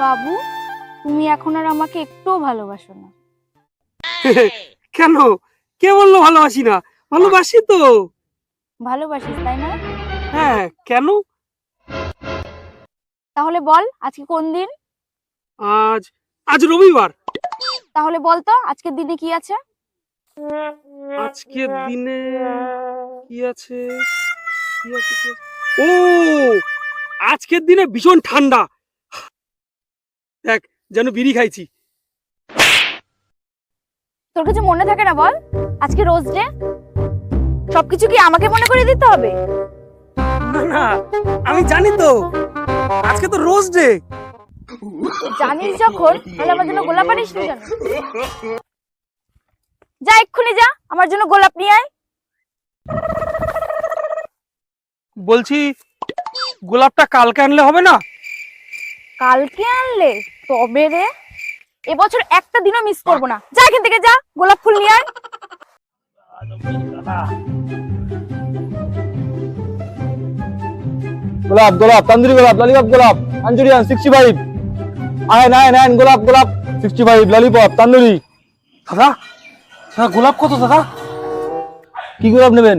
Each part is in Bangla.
বাবু, তুমি এখন আর আমাকে একটুও ভালোবাসো না। কেন? কে বললো ভালোবাসি না? ভালোবাসি তো। ভালোবাসিস তাই না? হ্যাঁ, কেন? তাহলে বল আজকে কোন দিন? আজ আজ রবিবার। তাহলে বল তো আজকের দিনে কি আছে? আজকের দিনে কি আছে? কি আছে, কি আছে? ও, আজকের দিনে ভীষণ ঠান্ডা। দেখ, যেন বিড়ি খাইছি। তোর কিছু মনে থাকে না বল? আজকে রোজ ডে, সবকিছু কি আমাকে মনে করে দিতে হবে? না না, আমি জানি তো, আজকে তো রোজ ডে। জানিস যখন, তাহলে আমার জন্য গোলাপ আনিস নি কেন? যা এক্ষুনি যা, আমার জন্য গোলাপ নিয়ে আয়। বলছি, গোলাপটা কালকে আনলে হবে না? কালকে আনলে তবে রে, এবছর একটা দিনও মিস করবো না। যা এখান থেকে যা, গোলাপ ফুল নিয়ে আয়। গোলাপ গোলাপ তন্দুরি গোলাপ ললিপপ গোলাপ মাঞ্চুরিয়ান 65 আয় নাইন নাইন গোলাপ গোলাপ 65 ললিপপ তন্দুরি। দাদা, দাদা গোলাপ কত দাদা? কি গোলাপ নেবেন?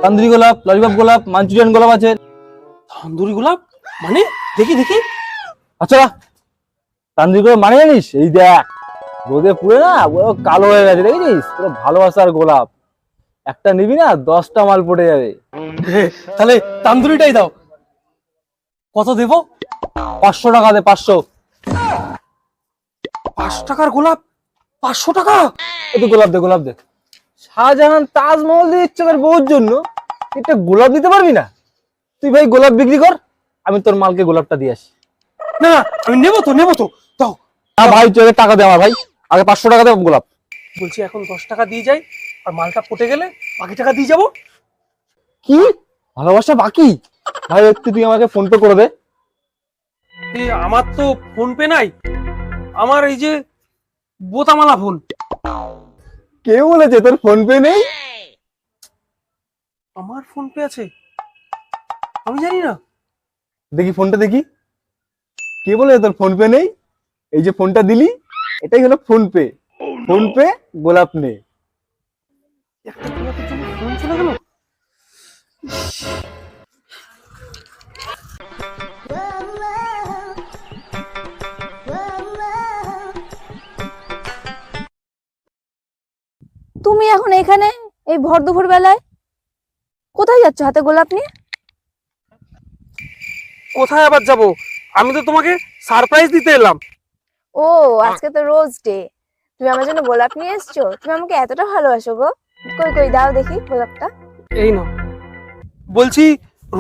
তন্দুরি গোলাপ ললিপপ গোলাপ মাঞ্চুরিয়ান গোলাপ আছে। তন্দুরি গোলাপ মানে? দেখি দেখি। আচ্ছা, তন্দুরি গোলাপ মানে জানিস? এই দেখ, রোদে পুড়ে না পুরো কালো হয়ে গেছে, দেখেছিস? পুরো ভালোবাসার গোলাপ। একটা নিবি না 10টা মাল পড়ে যাবে। তাহলে তন্দুরিটাই দাও। কত দেবো? 500 টাকা দে, 500। 5 টাকার গোলাপ 500 টাকা? একটু গোলাপ দে, গোলাপ দে। শাহজাহান তাজমহল দিয়ে ইচ্ছে করে বউর জন্য একটা গোলাপ দিতে পারবি না? তুই ভাই গোলাপ বিক্রি কর, আমি তোর মালকে গোলাপটা দিয়ে আসি। না না, আমি নেবো তো দাও। না ভাই, তুই আগে টাকা দে আমার ভাই, আগে 500 টাকা দে গোলাপ। বলছি এখন 10 টাকা দিয়ে যাই, আর মালটা পটে গেলে বাকি টাকা দিয়ে যাবো। কি ভালোবাসা বাকি? ভাই একটু তুই আমাকে ফোন পে করে দে। আমার তো ফোন পে নাই, আমার এই যে বোতামালা ফোন। কে বলেছে তোর ফোন পে নেই? আমার ফোন পে আছে? আমি জানি না। দেখি ফোনটা দেখি। কে বলেছে তোর ফোন পে নেই? এই যে ফোনটা দিলি, এটাই হলো ফোন পে। ফোন পে, গোলাপ নে। একটা গোলাপের জন্য ফোন চলে গেল। তুমি এখন এখানে এই ভর দুপুর বেলায় কোথায় যাচ্ছ হাতে গোলাপ নিয়ে? কোথায় আবার যাব? আমি তো তোমাকে সারপ্রাইজ দিতে এলাম। ও, আজকে তো রোজ ডে, তুমি আমার জন্য গোলাপ নিয়ে এসছো? তুমি আমাকে এতটা ভালোবাসো গো? কই কই দাও দেখি গোলাপটা। এই নাও। বলছি,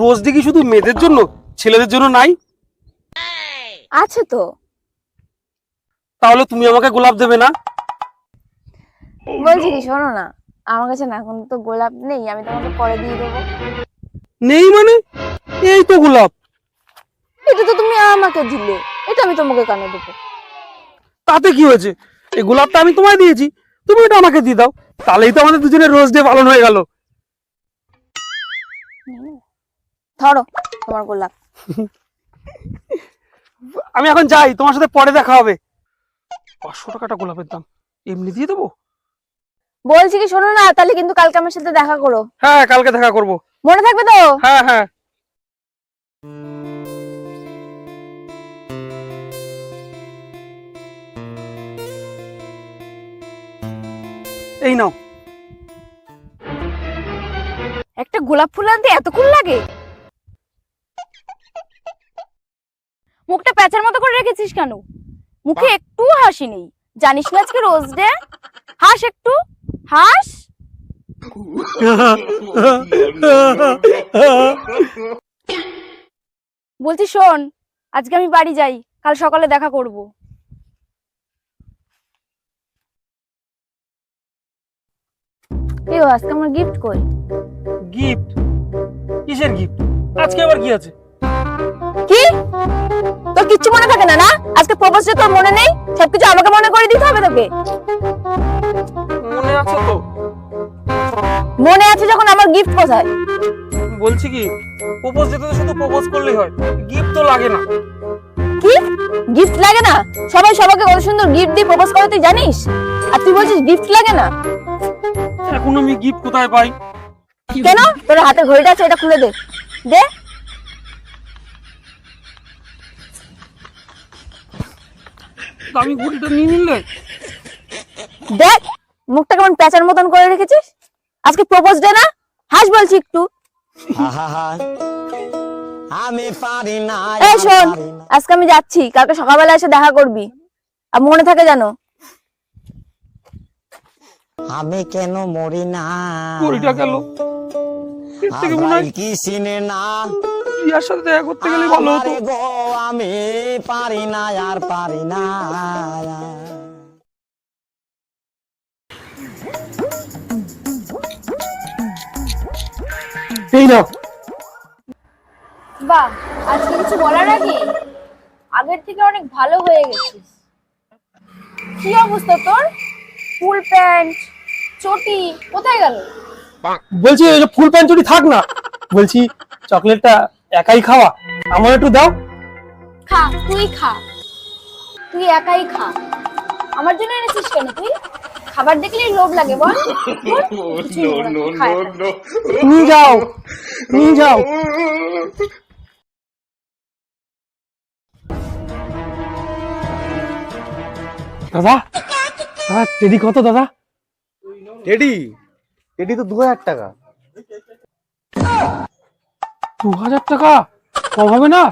রোজ ডে কি শুধু মেয়েদের জন্য, ছেলেদের জন্য নাই? আছে তো। তাহলে তুমি আমাকে গোলাপ দেবে না? বলছি কি, শোনো না, আমার কাছে না এখন তো গোলাপ নেই, আমি তোমাকে পরে দিয়ে দেবো। নেই মানে? এই তো গোলাপ। এটা তো তুমি আমাকে দিলে, এটা আমি তোমাকে কেন দেবো? তাতে কি হয়েছে? এই গোলাপটা আমি তোমায় দিয়েছি, তুমি এটা আমাকে দিয়ে দাও, তাহলেই তো আমাদের দুজনের রোজ ডে পালন হয়ে গেল। ধরো তোমার গোলাপ। আমি এখন যাই, তোমার সাথে পরে দেখা হবে। 500 টাকাটা গোলাপের দাম, এমনি দিয়ে দেবো? বলছি কি, শোনো না, তাহলে কিন্তু কালকে আমার সাথে দেখা করো। হ্যাঁ, কালকে দেখা করব। মনে থাকবে তো? হ্যাঁ হ্যাঁ। এই নাও। একটা গোলাপ ফুল আনতে এতক্ষণ লাগে? মুখটা প্যাঁচার মতো করে রেখেছিস কেন? মুখে একটু হাসি নেই, জানিস না আজকে রোজ ডে? হাস একটু, হাস। বলছি শোন, আজকে আমি বাড়ি যাই, কাল সকালে দেখা করব। আজকে আমার গিফট কই? গিফট? কিসের গিফট? আজকে আবার কি আছে? কি, তোর কিচ্ছু মনে থাকে না? না আজকে প্রপোজ ডে, তোর মনে নেই? সবকিছু আমাকে মনে করে দিতে হবে তোকে? মনে আছে তো। মনে আছে যখন, আমার গিফট কোথায়? বলছি কি, প্রপোজ যেতে তো শুধু প্রপোজ করলেই হয়, গিফট তো লাগে না। কি গিফট লাগে না? সবাই সবাইকে কত সুন্দর গিফট দিয়ে প্রপোজ করে তুই জানিস, আর তুই বলছিস গিফট লাগে না? এখন আমি গিফট কোথায় পাই? কেন? তোর হাতে ঘড়িটা আছে, এটা খুলে দে। দে। দামি ঘড়িটা নিয়ে নিলে। দেখ মুখটা কেমন প্যাঁচার মতন করে রেখেছিস। আজকে প্রপোজ ডে না, হাস বলছি একটু। আমি পারি না। এই শোন, আজকে আমি যাচ্ছি, কালকে সকালবেলা এসে দেখা করবি, আর মনে থাকে জানো। আমি কেন মরি না? ঘড়িটা গেল। এর থেকে মনে হয় কি চিনে না রিয়ার সাথে দেখা করতে গেলে ভালো হতো। আমারে গো, আমি পারি না আর পারি না। এই না, বাহ, আজকে কিছু বলার আগে আগের থেকে অনেক ভালো হয়ে গেছিস। কি অবস্থা তোর? ফুল প্যান্ট চটি কোথায় গেল? বলছি ওই যে ফুল প্যান্ট চুড়ি থাক না, বলছি চকলেটটা একাই খাওয়া, আমার একটু দাও। খা, তুই খা, তুই একাই খা। আমার জন্য এনেছিস কেন তুই? খাবার দেখলেই লোভ লাগে বল। নিয়ে যাও, নিয়ে যাও। দাদা, দাদা টেডি কত দাদা? টেডি টেডি তো 2000 টাকা। 2000 টাকা কম হবে না?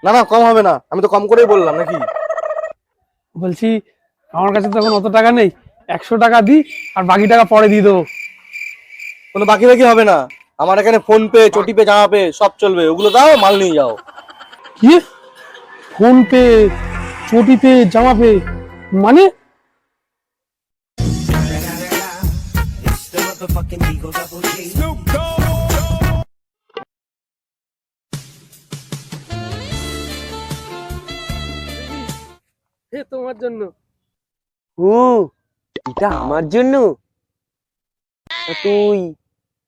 না না, কম হবে না, আমি তো কম করেই বললাম নাকি। বলছি আমার কাছে তো এখন অত টাকা নেই, 100 টাকা দি, আর বাকি টাকা পরে দিয়ে দেবো। কোনো বাকি বাকি হবে না, আমার এখানে ফোন পে, চটি পে, জামা পে সব চলবে, ওগুলো দাও, মাল নিয়ে যাও। কি? ফোন পে, চটি পে, জামা পে মানে? তোমার জন্য। ও, এটা আমার জন্য? তা তুই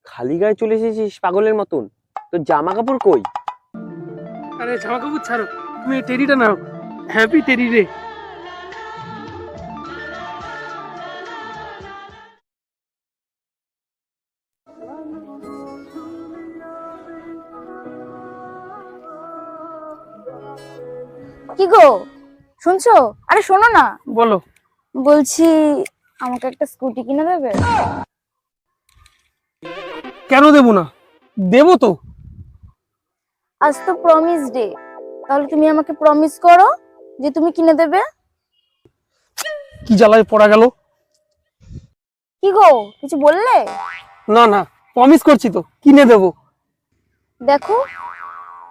খালি গায়ে চলে এসেছিস পাগলের মতন, তোর জামা কাপড় কই? আরে জামা কাপড় ছাড়ো, তুমি এই টেডিটা নাও। হ্যাপি টেডি রে। কি গো, শুনছো? আরে শোনো না, বলো। বলছি আমাকে একটা স্কুটি কিনে দেবে? কেন দেবো না, দেবো তো। আজ তো প্রমিস ডে, তাহলে তুমি আমাকে প্রমিস করো যে তুমি কিনে দেবে। কি জ্বালায় পড়া গেল। কি গো, কিছু বললে? না না, প্রমিস করছি তো, কিনে দেবো। দেখো,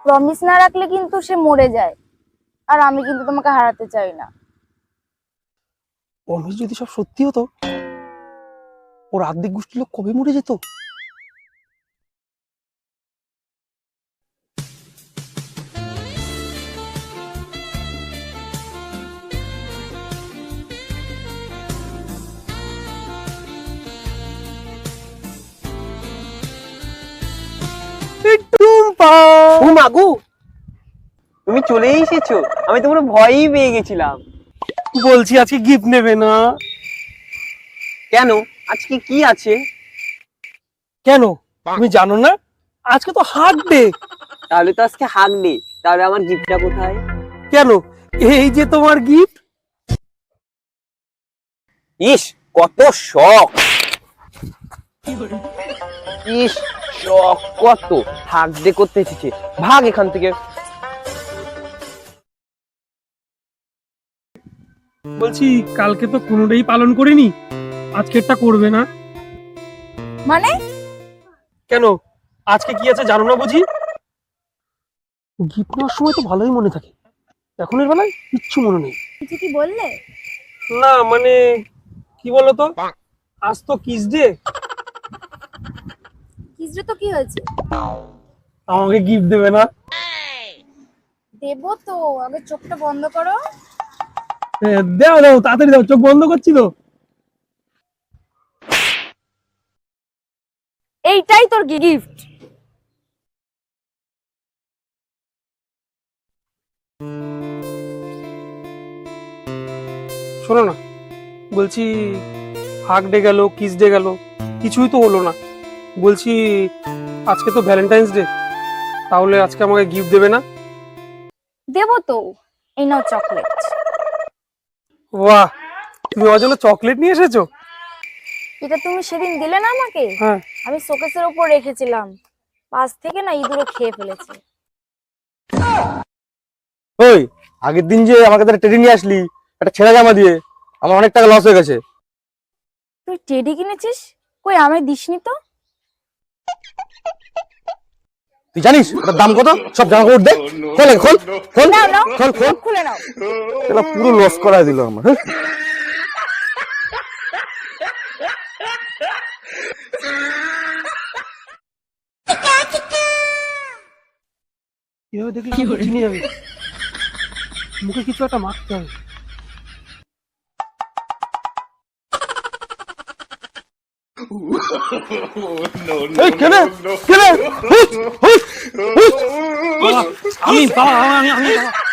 প্রমিস না রাখলে কিন্তু সে মরে যায়, আর আমি কিন্তু তোমাকে হারাতে চাই না। প্রমিস যদি সব সত্যি হতো, ওর আর্ধেক গোষ্ঠী লোক কবে মরে যেত। ও মাগু, তুমি চলে এসেছো, আমি তো পুরো ভয়ই পেয়ে গেছিলাম। বলছি আজকে গিফট নেবে না? কেন, আজকে কি আছে? কেন তুমি জানো না, আজকে তো হাত ডে। তাহলে তো আজকে হাক ডে, তাহলে আমার গিফটটা কোথায়? কেন, এই যে তোমার গিফট। ইস, কত শখ! ইস, শখ কত! হাক ডে করতে এসেছে, ভাগ এখান থেকে। বলছি কালকে তো কোনোটাই পালন করিনি, আজকেরটা করবে না? মানে? কেন, আজকে কি আছে জানো না বুঝি? গিফট নেওয়ার সময় তো ভালোই মনে থাকে, এখন এর বেলায় কিচ্ছু মনে নেই। কিছু কি বললে? না মানে কি বলতো, আজ তো কিস ডে। কিসরে তো কি হয়েছে? আমাকে গিফট দেবে না? দেবো তো, আগে চোখটা বন্ধ করো। দাও দাও, তাড়াতাড়ি দাও, চোখ বন্ধ করছি তো। এইটাই তোর গিফট। শোনো না, বলছি হাগ ডে গেল, কিস ডে গেল, কিছুই তো হলো না। বলছি আজকে তো ভ্যালেন্টাইন্স ডে, তাহলে আজকে আমাকে গিফট দেবে না? দেবো তো, এই নাও চকলেট। বাহ, তুমি আমার জন্য চকলেট নিয়ে এসেছো? এটা তুমি সেদিন দিলে না আমাকে, হ্যাঁ। আমি শোকেসের উপর রেখেছিলাম, পাশ থেকে না ইঁদুরে খেয়ে ফেলেছে। ওই আগের দিন যে আমার কাছে টেডি নিয়ে আসলি একটা ছেঁড়া জামা দিয়ে, আমার অনেক টাকা লস হয়ে গেছে। তুই টেডি কিনেছিস? কই আমি দিসনি তো। তুই জানিস ওটার দাম কত? সব জামা কাপড় দে, খোল আগে, খোল খোল নাও নাও, খোল খোল। খুলে নাও। এটা পুরো লস করাই দিল আমার। হ্যাঁ? কিভাবে দেখলে চিনি যাবে, মুখে কিছু একটা মারতে হবে। এই কেনে কেনে হুস হুস হুস। আমি বাবা, আমি বাবা।